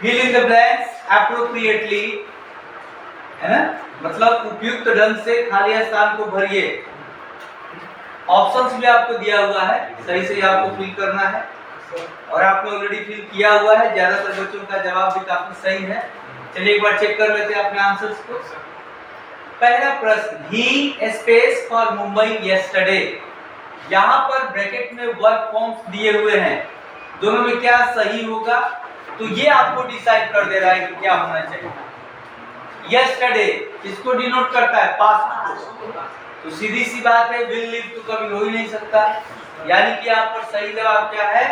Fill in the blanks appropriately, है ना, मतलब उपयुक्त ढंग से खाली स्थान को भरिए। ऑप्शंस भी आपको दिया हुआ है, सही से आपको फिल करना है और आपने ऑलरेडी फिल किया हुआ है। ज्यादातर बच्चों का जवाब भी काफी सही है। चलिए एक बार चेक कर लेते हैं अपने आंसर्स को। पहला प्रश्न, ही स्पेस फॉर मुंबई यस्टरडे, यहाँ पर ब्रैकेट में वर्क फॉर्म्स दिए हुए हैं, दोनों में क्या सही होगा, तो ये आपको डिसाइड कर दे रहा है कि क्या होना चाहिए। यस्टरडे इसको डिनोट करता है पास्ट, तो सीधी सी बात है विल लिव तो कभी हो ही नहीं सकता, यानी कि यहाँ पर सही जवाब क्या है,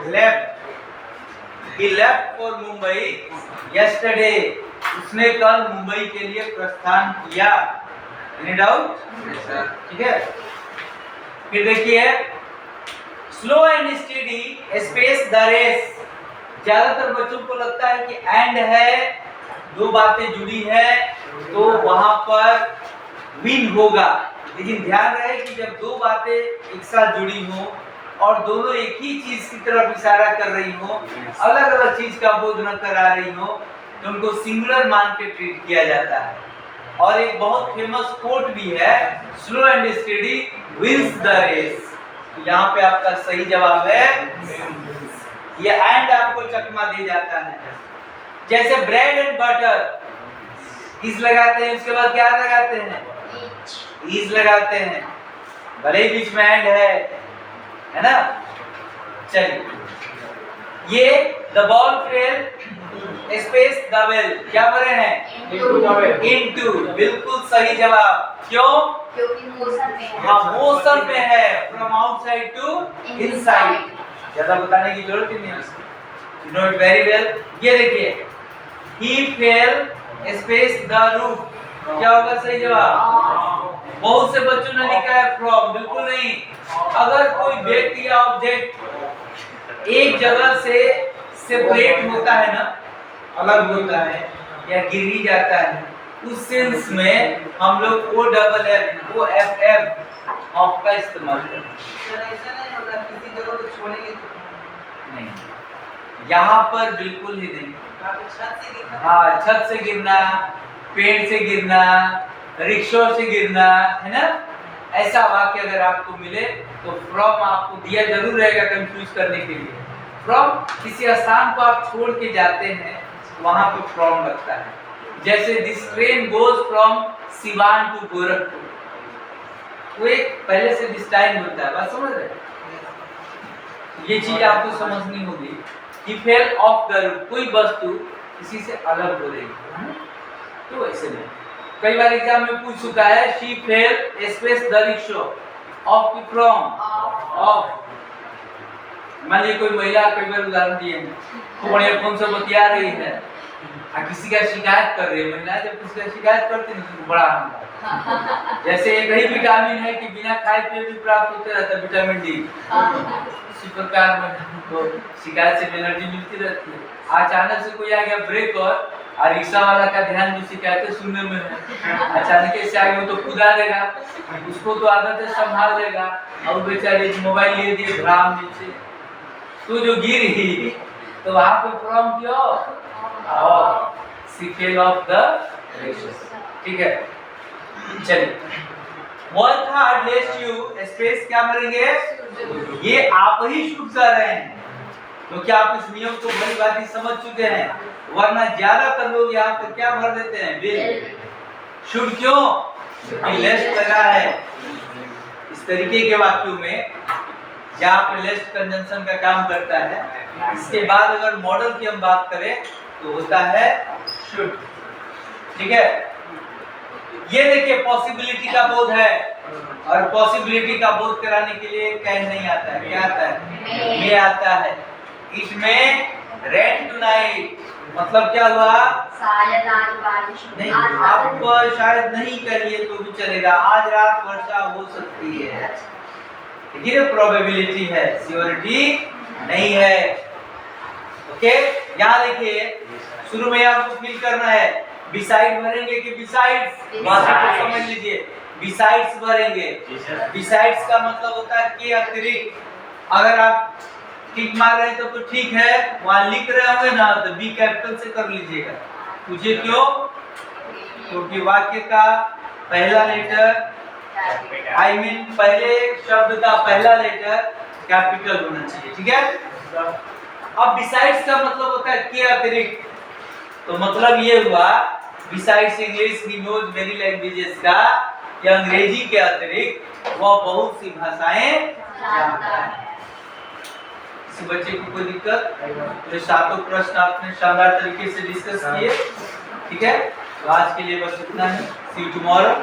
left. He left for Mumbai yesterday, उसने कल मुंबई के लिए प्रस्थान किया। Any doubt? ठीक है। फिर देखिए, slow and steady spaces the race, ज्यादातर बच्चों को लगता है कि एंड है, दो बातें जुड़ी है तो वहां पर विन होगा, लेकिन ध्यान रहे कि जब दो बातें एक साथ जुड़ी हो और दोनों एक ही चीज की तरफ इशारा कर रही हो, अलग अलग चीज का बोध न करा रही हो, तो उनको सिंगुलर मान के ट्रीट किया जाता है। और एक बहुत फेमस कोट भी है, slow and steady wins the race. यहाँ पे आपका सही जवाब है, ये एंड आपको चकमा दे जाता है। जैसे ब्रेड एंड बटर, इस लगाते हैं, उसके बाद क्या लगाते हैं, ईज लगाते हैं, भले ही बीच में एंड है ना। चलिए, ये the ball fell spaces the bell, क्या बोले हैं, इनटू, बिल्कुल सही जवाब। क्यों? क्योंकि मोशन में है। हाँ, मोशन में है, फ्रॉम आउटसाइड टू इनसाइड, ज्यादा बताने की जरूरत ही नहीं है। You know it very well. ये देखिए, ही फेल स्पेस द रूफ, क्या होगा सही जवाब? बहुत से बच्चों ने लिखा है फ्रॉम, बिल्कुल नहीं। अगर कोई व्यक्ति या ऑब्जेक्ट एक जगह से सेपरेट होता है ना, अलग होता है या गिर ही जाता है, उस सेंस में हम लोग O double F, O F F off का इस्तेमाल करते हैं। ऐसा नहीं होगा किसी जगह को छोड़ेंगे तो नहीं, यहाँ पर बिल्कुल ही नहीं। हाँ, छत से गिरना, पेड़ से गिरना, रिक्शा से गिरना, है ना, ऐसा वाक्य अगर आपको मिले तो फ्रॉम आपको दिया जरूर रहेगा कंफ्यूज करने के लिए। फ्रॉम किसी स्थान को आप छोड़ के जाते हैं, वहां पे फ्रॉम लगता है। जैसे this train goes from Siwan to Gorakhpur, वो एक पहले से दिस टाइम होता है, बात समझ रहे? ये चीज आपको समझनी होगी कि फेल ऑफ द रूट, कोई वस्तु किसी से अलग हो रही है, तो ऐसे नहीं। कई बार एग्जाम में पूछ चुका है, she fail spaces the rickshaw of की फ्रॉम ऑफ। मान लीजिए कोई महिला, कई बार उदाहरण दिए हैं, वो बढ़िया फोन से बतिया रही है, किसी का शिकायत कर रही है। महिला जब किसी का शिकायत करती है तो बड़ा आनंद आता है। जैसे एक ही विटामिन है कि बिना खाए पिए भी प्राप्त होते रहता है, विटामिन डी, इसी प्रकार में तो शिकायत से एनर्जी मिलती रहती है। अचानक से कोई आ गया ब्रेक और रिक्शा वाला का ध्यान जो शिकायतें सुनने में है, अचानक से आ गया तो कूदा देगा, उसको तो आदत है संभाल लेगा, और बेचारे मोबाइल ले दिए भ्राम नीचे, तो जो गिरी तो वहां पे फ्रॉम क्यों और सीक्वेल ऑफ द रिक्शा। ठीक है, चलिए, वर्क हार्ड लेस्ट यू स्पेस क्या भरेंगे, ये आप ही शुड कर रहे हैं, क्योंकि आप इस नियम को बड़ी बात समझ चुके हैं, वरना ज्यादातर लोग यहाँ पर क्या भर देते हैं, विल। शुड क्यों, क्योंकि लेस्ट लगा है। इस तरीके के वाक्यों में जहाँ पे लेस्ट कंजंक्शन का काम करता है, इसके बाद अगर मॉडल की हम बात करें तो होता है शुड। ठीक है, ये देखिए पॉसिबिलिटी का बोध है, और पॉसिबिलिटी का बोध कराने के लिए कैन नहीं आता है, क्या आता है, ये आता है। इट में रेन टुनाइट, मतलब क्या हुआ, शायद आज बारिश नहीं, आप शायद नहीं करिए तो भी चलेगा, आज रात वर्षा हो सकती है, ये प्रोबेबिलिटी है, श्योरिटी नहीं है। ओके, यहाँ देखिए शुरू में आपको फिल करना है, बिसाइड भरेंगे कि बिसाइड्स, बात को समझ लीजिए। बिसाइड्स भरेंगे। बिसाइड्स का मतलब होता है के अतिरिक्त। अगर आप टिक मार रहे हैं तो ठीक है, वहां लिख रहे होंगे ना तो बी कैपिटल से कर लीजिएगा। पूछे क्यों? क्योंकि वाक्य का पहला लेटर पहले शब्द का पहला लेटर कैपिटल होना चाहिए, ठीक है। अब बिसाइड्स का मतलब होता है के अतिरिक्त, तो मतलब ये हुआ besides English he knows many languages का, या अंग्रेजी के अतिरिक्त वह बहुत सी भाषाएं जानता है। किसी बच्चे को कोई दिक्कत? तो सातों प्रश्न आपने शानदार तरीके से डिस्कस किए, ठीक है। तो आज के लिए बस इतना है। सी यू टुमारो।